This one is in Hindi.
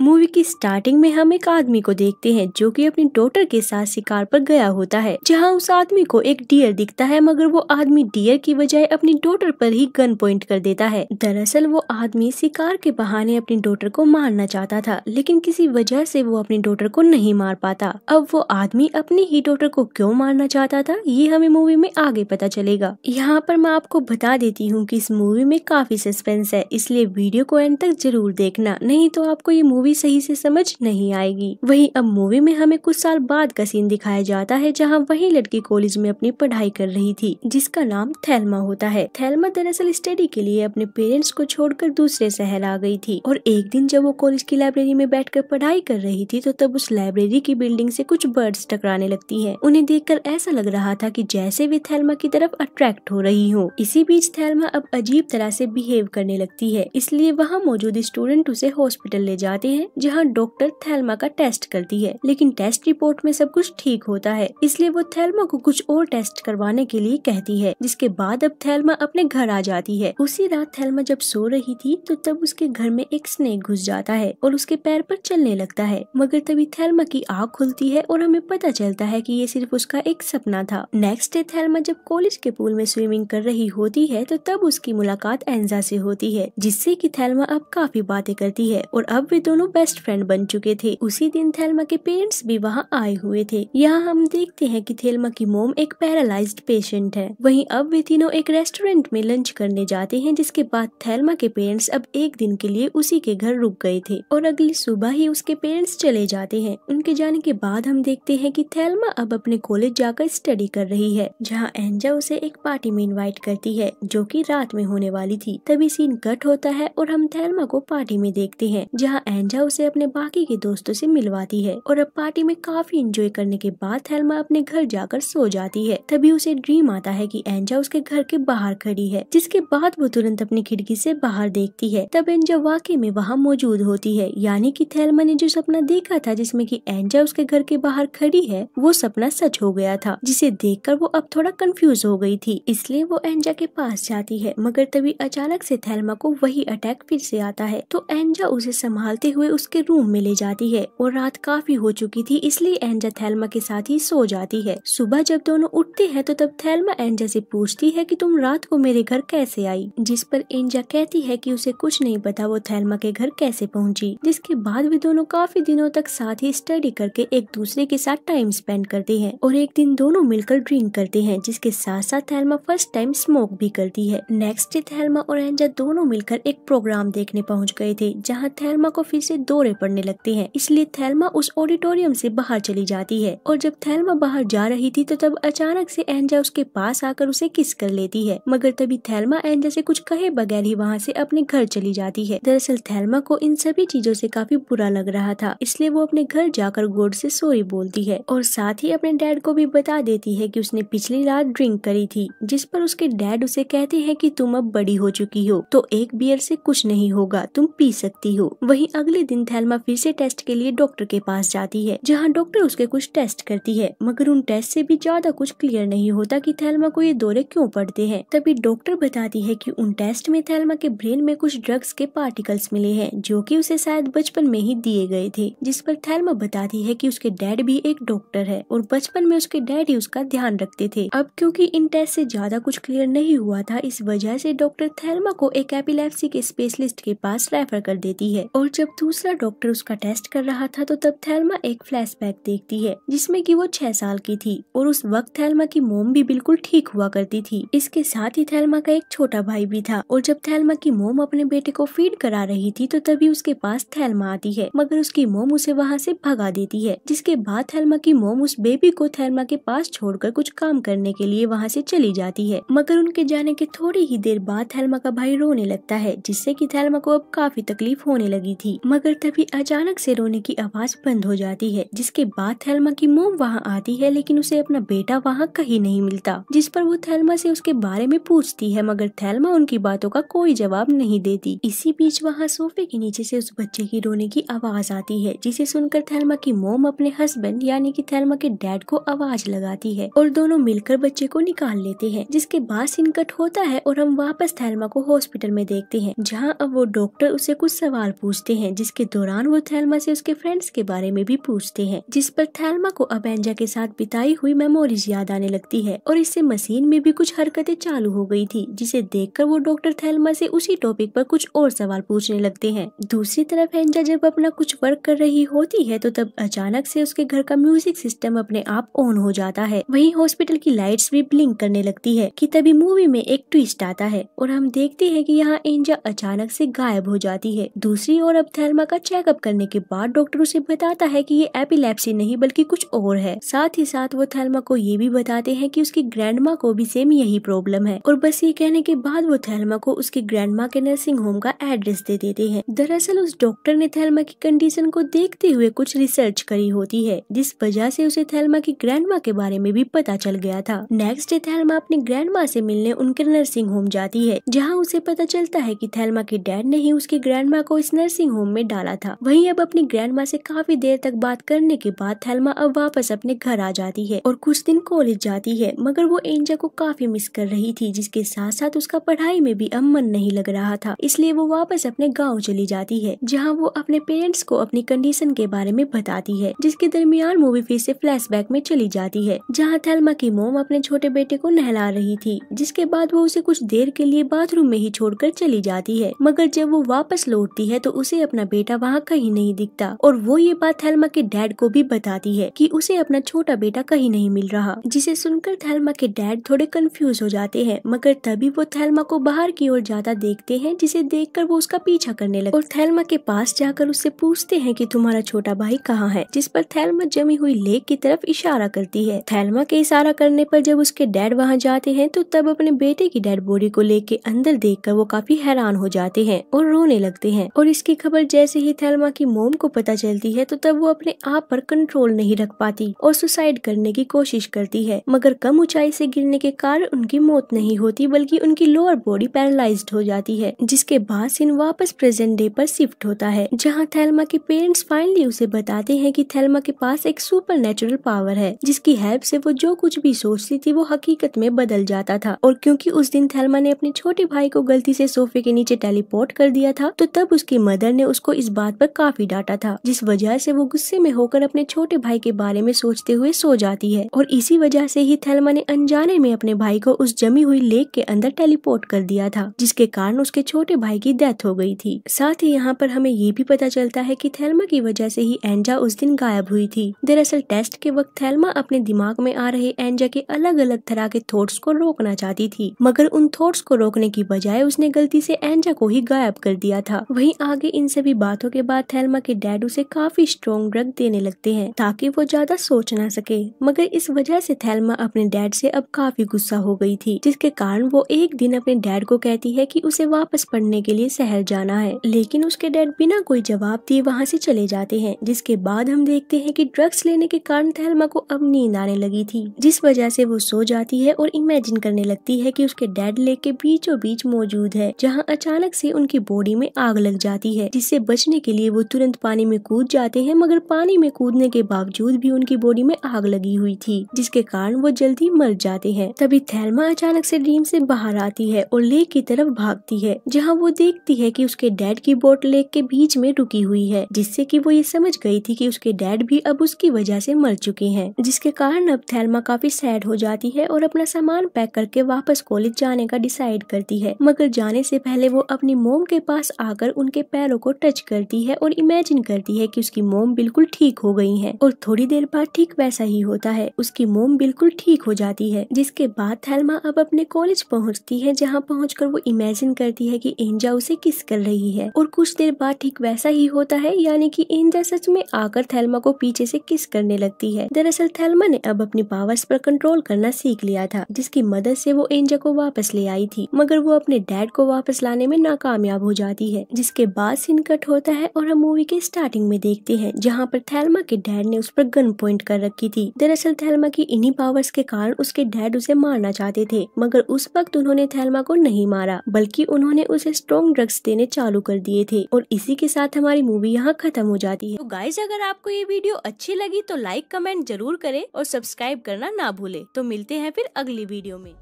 मूवी की स्टार्टिंग में हम एक आदमी को देखते हैं जो कि अपनी डॉटर के साथ शिकार पर गया होता है, जहां उस आदमी को एक डियर दिखता है, मगर वो आदमी डियर की बजाय अपनी डॉटर पर ही गन पॉइंट कर देता है। दरअसल वो आदमी शिकार के बहाने अपनी डॉटर को मारना चाहता था, लेकिन किसी वजह से वो अपनी डॉटर को नहीं मार पाता। अब वो आदमी अपनी ही डॉटर को क्यों मारना चाहता था, ये हमें मूवी में आगे पता चलेगा। यहाँ पर मैं आपको बता देती हूँ कि इस मूवी में काफी सस्पेंस है, इसलिए वीडियो को एंड तक जरूर देखना, नहीं तो आपको ये मूवी सही से समझ नहीं आएगी। वहीं अब मूवी में हमें कुछ साल बाद का सीन दिखाया जाता है, जहां वही लड़की कॉलेज में अपनी पढ़ाई कर रही थी, जिसका नाम थेल्मा होता है। थेल्मा दरअसल स्टडी के लिए अपने पेरेंट्स को छोड़कर दूसरे शहर आ गई थी, और एक दिन जब वो कॉलेज की लाइब्रेरी में बैठकर पढ़ाई कर रही थी, तो तब उस लाइब्रेरी की बिल्डिंग से कुछ बर्ड्स टकराने लगती हैं। उन्हें देखकर ऐसा लग रहा था कि जैसे वे थेल्मा की तरफ अट्रैक्ट हो रही हो। इसी बीच थेल्मा अब अजीब तरह से बिहेव करने लगती है, इसलिए वहाँ मौजूद स्टूडेंट उसे हॉस्पिटल ले जाते हैं, जहाँ डॉक्टर थेल्मा का टेस्ट करती है। लेकिन टेस्ट रिपोर्ट में सब कुछ ठीक होता है, इसलिए वो थेल्मा को कुछ और टेस्ट करवाने के लिए कहती है, जिसके बाद अब थेल्मा अपने घर आ जाती है। उसी रात थेल्मा जब सो रही थी, तो तब उसके घर में एक स्नेक घुस जाता है और उसके पैर पर चलने लगता है, मगर तभी थेल्मा की आँख खुलती है और हमें पता चलता है कि ये सिर्फ उसका एक सपना था। नेक्स्ट डे थेल्मा जब कॉलेज के पूल में स्विमिंग कर रही होती है, तो तब उसकी मुलाकात एंजा से होती है, जिससे कि थेल्मा अब काफी बातें करती है और अब वे दोनों बेस्ट फ्रेंड बन चुके थे। उसी दिन थेल्मा के पेरेंट्स भी वहां आए हुए थे। यहाँ हम देखते हैं कि थेल्मा की मोम एक पैरालाइज्ड पेशेंट है। वहीं अब वे तीनों एक रेस्टोरेंट में लंच करने जाते हैं, जिसके बाद थेल्मा के पेरेंट्स अब एक दिन के लिए उसी के घर रुक गए थे और अगली सुबह ही उसके पेरेंट्स चले जाते हैं। उनके जाने के बाद हम देखते हैं कि थेल्मा अब अपने कॉलेज जाकर स्टडी कर रही है, जहाँ एंजा उसे एक पार्टी में इनवाइट करती है, जो कि रात में होने वाली थी। तभी सीन कट होता है और हम थेल्मा को पार्टी में देखते हैं, जहाँ एंजा उसे अपने बाकी के दोस्तों से मिलवाती है। और अब पार्टी में काफी एंजॉय करने के बाद थेल्मा अपने घर जाकर सो जाती है। तभी उसे ड्रीम आता है कि एंजा उसके घर के बाहर खड़ी है, जिसके बाद वो तुरंत अपनी खिड़की से बाहर देखती है। तब एंजा वाकई में वहाँ मौजूद होती है, यानी कि थेल्मा ने जो सपना देखा था जिसमें कि एंजा उसके घर के बाहर खड़ी है, वो सपना सच हो गया था, जिसे देखकर वो अब थोड़ा कंफ्यूज हो गई थी। इसलिए वो एंजा के पास जाती है, मगर तभी अचानक से थेल्मा को वही अटैक फिर से आता है। तो एंजा उसे संभालते हुए उसके रूम में ले जाती है और रात काफी हो चुकी थी, इसलिए एंजा थेल्मा के साथ ही सो जाती है। सुबह जब दोनों उठते हैं, तो तब थेल्मा एंजा से पूछती है कि तुम रात को मेरे घर कैसे आई, जिस पर एंजा कहती है कि उसे कुछ नहीं पता वो थेल्मा के घर कैसे पहुंची। जिसके बाद वे दोनों काफी दिनों तक साथ ही स्टडी करके एक दूसरे के साथ टाइम स्पेंड करते हैं और एक दिन दोनों मिलकर ड्रिंक करते हैं, जिसके साथ साथ थेल्मा फर्स्ट टाइम स्मोक भी करती है। नेक्स्ट डे थेल्मा और एंजा दोनों मिलकर एक प्रोग्राम देखने पहुंच गए थे, जहां थेल्मा को फिर से दौरे पड़ने लगते हैं, इसलिए थेल्मा उस ऑडिटोरियम से बाहर चली जाती है। और जब थेल्मा बाहर जा रही थी, तो तब अचानक से एंजा उसके पास आकर उसे किस कर लेती है, मगर तभी थेल्मा एंजा से कुछ कहे बगैर ही वहाँ से अपने घर चली जाती है। दरअसल थेल्मा को इन सभी चीजों से काफी बुरा लग रहा था, इसलिए वो अपने घर जाकर गॉड से सॉरी बोलती है और साथ ही अपने डैड को भी बता देती है कि उसने पिछली रात ड्रिंक करी थी, जिस पर उसके डैड उसे कहते हैं कि तुम अब बड़ी हो चुकी हो, तो एक बियर से कुछ नहीं होगा, तुम पी सकती हो। वहीं अगले दिन थेल्मा फिर से टेस्ट के लिए डॉक्टर के पास जाती है, जहां डॉक्टर उसके कुछ टेस्ट करती है, मगर उन टेस्ट से भी ज्यादा कुछ क्लियर नहीं होता कि थेल्मा को ये दौरे क्यों पड़ते हैं। तभी डॉक्टर बताती है कि उन टेस्ट में थेल्मा के ब्रेन में कुछ ड्रग्स के पार्टिकल्स मिले हैं, जो कि उसे शायद बचपन में ही दिए गए थे। जिस पर थेल्मा बताती है कि उसके डैड भी एक डॉक्टर है और बचपन में उसके डैड ही उसका ध्यान रखते थे। अब क्योंकि इन टेस्ट से ज्यादा कुछ क्लियर नहीं हुआ था, इस वजह से डॉक्टर थेल्मा को एक एपिलेप्सी के स्पेशलिस्ट के पास रेफर कर देती है। और जब दूसरा डॉक्टर उसका टेस्ट कर रहा था, तो तब थेल्मा एक फ्लैशबैक देखती है, जिसमें कि वो 6 साल की थी और उस वक्त थेल्मा की मोम भी बिल्कुल ठीक हुआ करती थी। इसके साथ ही थेल्मा का एक छोटा भाई भी था और जब थेल्मा की मोम अपने बेटे को फीड करा रही थी, तो तभी उसके पास थेल्मा आती है, मगर उसकी मोम उसे वहाँ से भगा देती है। जिसके बाद थेल्मा की मोम उस बेबी को थेल्मा के पास छोड़कर कुछ काम करने के लिए वहाँ से चली जाती है, मगर उनके जाने के थोड़ी ही देर बाद थेल्मा का भाई रोने लगता है, जिससे कि थेल्मा को अब काफी तकलीफ होने लगी थी। मगर तभी अचानक से रोने की आवाज बंद हो जाती है, जिसके बाद थेल्मा की मोम वहाँ आती है, लेकिन उसे अपना बेटा वहाँ कहीं नहीं मिलता। जिस पर वो थेल्मा से उसके बारे में पूछती है, मगर थेल्मा उनकी बातों का कोई जवाब नहीं देती। इसी बीच वहाँ सोफे के नीचे से उस बच्चे की रोने की आवाज आती है, जिसे सुनकर थेल्मा की मोम अपने हस्बैंड यानी कि थेल्मा के डैड को आवाज लगाती है और दोनों मिलकर बच्चे को निकाल लेते हैं। जिसके बाद सीन कट होता है और हम वापस थेल्मा को हॉस्पिटल में देखते हैं, जहाँ अब वो डॉक्टर उसे कुछ सवाल पूछते हैं, जिसके दौरान वो थेल्मा से उसके फ्रेंड्स के बारे में भी पूछते हैं, जिस पर थेल्मा को अब एंजा के साथ बिताई हुई मेमोरीज याद आने लगती है और इससे मशीन में भी कुछ हरकतें चालू हो गई थी, जिसे देखकर वो डॉक्टर थेल्मा से उसी टॉपिक पर कुछ और सवाल पूछने लगते हैं। दूसरी तरफ एंजा जब अपना कुछ वर्क कर रही होती है तो तब अचानक से उसके घर का म्यूजिक सिस्टम अपने आप ऑन हो जाता है। वहीं हॉस्पिटल की लाइट्स भी ब्लिंक करने लगती है कि तभी मूवी में एक ट्विस्ट आता है और हम देखते हैं कि यहाँ एंजा अचानक से गायब हो जाती है। दूसरी ओर अब थेल्मा का चेकअप करने के बाद डॉक्टर उसे बताता है कि ये एपिलेप्सी नहीं बल्कि कुछ और है। साथ ही साथ वो थेल्मा को ये भी बताते हैं कि उसकी ग्रैंडमा को भी सेम यही प्रॉब्लम है और बस ये कहने के बाद वो थेल्मा को उसकी ग्रैंडमा के नर्सिंग होम का एड्रेस दे देते हैं। दरअसल उस डॉक्टर ने थेल्मा की कंडीशन को देखते हुए कुछ रिसर्च करी होती है, जिस वजह से उसे थेल्मा की ग्रैंडमा के बारे में भी पता चल गया था। नेक्स्ट डे थेल्मा अपनी ग्रैंडमा से मिलने उनके नर्सिंग होम जाती है, जहाँ उसे पता चलता है कि थेल्मा के डैड ने ही उसकी ग्रैंडमा को इस नर्सिंग होम में डाला था। वहीं अब अपनी ग्रैंडमा से काफी देर तक बात करने के बाद थेल्मा अब वापस अपने घर आ जाती है और कुछ दिन कॉलेज जाती है, मगर वो एंजा को काफी मिस कर रही थी, जिसके साथ साथ उसका पढ़ाई में भी अब मन नहीं लग रहा था। इसलिए वो वापस अपने गाँव चली जाती है, जहाँ वो अपने पेरेंट्स को अपनी कंडीशन के बारे में बताती है, जिसके दरमियान मूवी फिर से फ्लैशबैक में चली जाती है, जहाँ थेल्मा की मोम अपने छोटे बेटे को नहला रही थी, जिसके बाद वो उसे कुछ देर के लिए बाथरूम में ही छोड़कर चली जाती है। मगर जब वो वापस लौटती है तो उसे अपना बेटा वहाँ कहीं नहीं दिखता और वो ये बात थेल्मा के डैड को भी बताती है कि उसे अपना छोटा बेटा कहीं नहीं मिल रहा, जिसे सुनकर थेल्मा के डैड थोड़े कंफ्यूज हो जाते हैं। मगर तभी वो थेल्मा को बाहर की ओर जाता देखते हैं, जिसे देखकर वो उसका पीछा करने लगे और थेल्मा के पास जाकर उससे पूछते हैं कि तुम्हारा छोटा भाई कहाँ है, जिस पर थेल्मा जमी हुई लेक की तरफ इशारा करती है। थेल्मा के इशारा करने पर जब उसके डैड वहाँ जाते हैं तो तब अपने बेटे की डेड बॉडी को लेके अंदर देखकर वो काफी हैरान हो जाते हैं और रोने लगते हैं। और इसकी खबर जैसे ही थेल्मा की मोम को पता चलती है तो तब वो अपने आप पर कंट्रोल नहीं रख पाती और सुसाइड करने की कोशिश करती है, मगर कम ऊंचाई से गिरने के कारण उनकी मौत नहीं होती बल्कि उनकी लोअर बॉडी पैरालाइज्ड हो जाती है। जिसके बाद सीन वापस प्रेजेंट डे पर शिफ्ट होता है, जहाँ थेल्मा के पेरेंट्स फाइनली उसे बताते हैं कि थेल्मा के पास एक सुपर नेचुरल पावर है, जिसकी हेल्प से वो जो कुछ भी सोचती थी वो हकीकत में बदल जाता था। और क्योंकि उस दिन थेल्मा ने अपने छोटे भाई को गलती से सोफे के नीचे टेलीपोर्ट कर दिया था, तो तब उसकी मदर ने उसको इस बात पर काफी डांटा था, जिस वजह से वो गुस्से में होकर अपने छोटे भाई के बारे में सोचते हुए सो जाती है और इसी वजह से ही थेल्मा ने अनजाने में अपने भाई को उस जमी हुई लेक के अंदर टेलीपोर्ट कर दिया था, जिसके कारण उसके छोटे भाई की डेथ हो गई थी। साथ ही यहाँ पर हमें ये भी पता चलता है कि थेल्मा की वजह से ही एंजा उस दिन गायब हुई थी। दरअसल टेस्ट के वक्त थेल्मा अपने दिमाग में आ रहे एंजा के अलग अलग तरह के थॉट्स को रोकना चाहती थी, मगर उन थॉट्स को रोकने की बजाय उसने गलती से एंजा को ही गायब कर दिया था। वहीं आगे इन सभी बातों के बाद थेल्मा के डैड उसे काफी स्ट्रॉन्ग ड्रग देने लगते हैं ताकि वो ज्यादा सोच ना सके, मगर इस वजह से थेल्मा अपने डैड से अब काफी गुस्सा हो गई थी, जिसके कारण वो एक दिन अपने डैड को कहती है कि उसे वापस पढ़ने के लिए शहर जाना है, लेकिन उसके डैड बिना कोई जवाब दिए वहाँ से चले जाते हैं। जिसके बाद हम देखते हैं कि ड्रग्स लेने के कारण थेल्मा को अब नींद आने लगी थी, जिस वजह से वो सो जाती है और इमेजिन करने लगती है कि उसके डैड लेक के बीचों बीच मौजूद है, जहाँ अचानक से उनकी बॉडी में आग लग जाती है, जिससे बचने के लिए वो तुरंत पानी में कूद जाते हैं, मगर पानी में कूदने के बावजूद भी उनकी बॉडी में आग लगी हुई थी, जिसके कारण वो जल्दी मर जाते हैं। तभी थेल्मा अचानक से ड्रीम से बाहर आती है और लेक की तरफ भागती है, जहाँ वो देखती है कि उसके डैड की बोट लेक के बीच में रुकी हुई है, जिससे कि वो ये समझ गई थी कि उसके डैड भी अब उसकी वजह से मर चुके हैं, जिसके कारण अब थेल्मा काफी सैड हो जाती है और अपना सामान पैक करके वापस कॉलेज जाने का डिसाइड करती है। मगर जाने से पहले वो अपनी मोम के पास आकर उनके पैरों को टच करती है और इमेजिन करती है कि उसकी मोम बिल्कुल ठीक हो गई है और थोड़ी देर बाद ठीक वैसा ही होता है, उसकी मोम बिल्कुल ठीक हो जाती है। जिसके बाद थेल्मा अब अपने कॉलेज पहुंचती है, जहां पहुंचकर वो इमेजिन करती है कि एंजा उसे किस कर रही है और कुछ देर बाद ठीक वैसा ही होता है, यानी कि एंजा सच में आकर थेल्मा को पीछे से किस करने लगती है। दरअसल थेल्मा ने अब अपनी पावर्स पर कंट्रोल करना सीख लिया था, जिसकी मदद से वो एंजा को वापस ले आई थी, मगर वो अपने डैड को वापस लाने में नाकामयाब हो जाती है। जिसके बाद सीन कट होता है और हम मूवी के स्टार्टिंग में देखते हैं, जहाँ पर थेल्मा के डैड ने उस पर गन पॉइंट कर रखी थी। दरअसल थेल्मा की इन्हीं पावर्स के कारण उसके डैड उसे मारना चाहते थे, मगर उस वक्त उन्होंने थेल्मा को नहीं मारा, बल्कि उन्होंने उसे स्ट्रॉन्ग ड्रग्स देने चालू कर दिए थे। और इसी के साथ हमारी मूवी यहाँ खत्म हो जाती है। तो गाइस, अगर आपको ये वीडियो अच्छी लगी तो लाइक कमेंट जरूर करें और सब्सक्राइब करना ना भूले। तो मिलते हैं फिर अगली वीडियो में।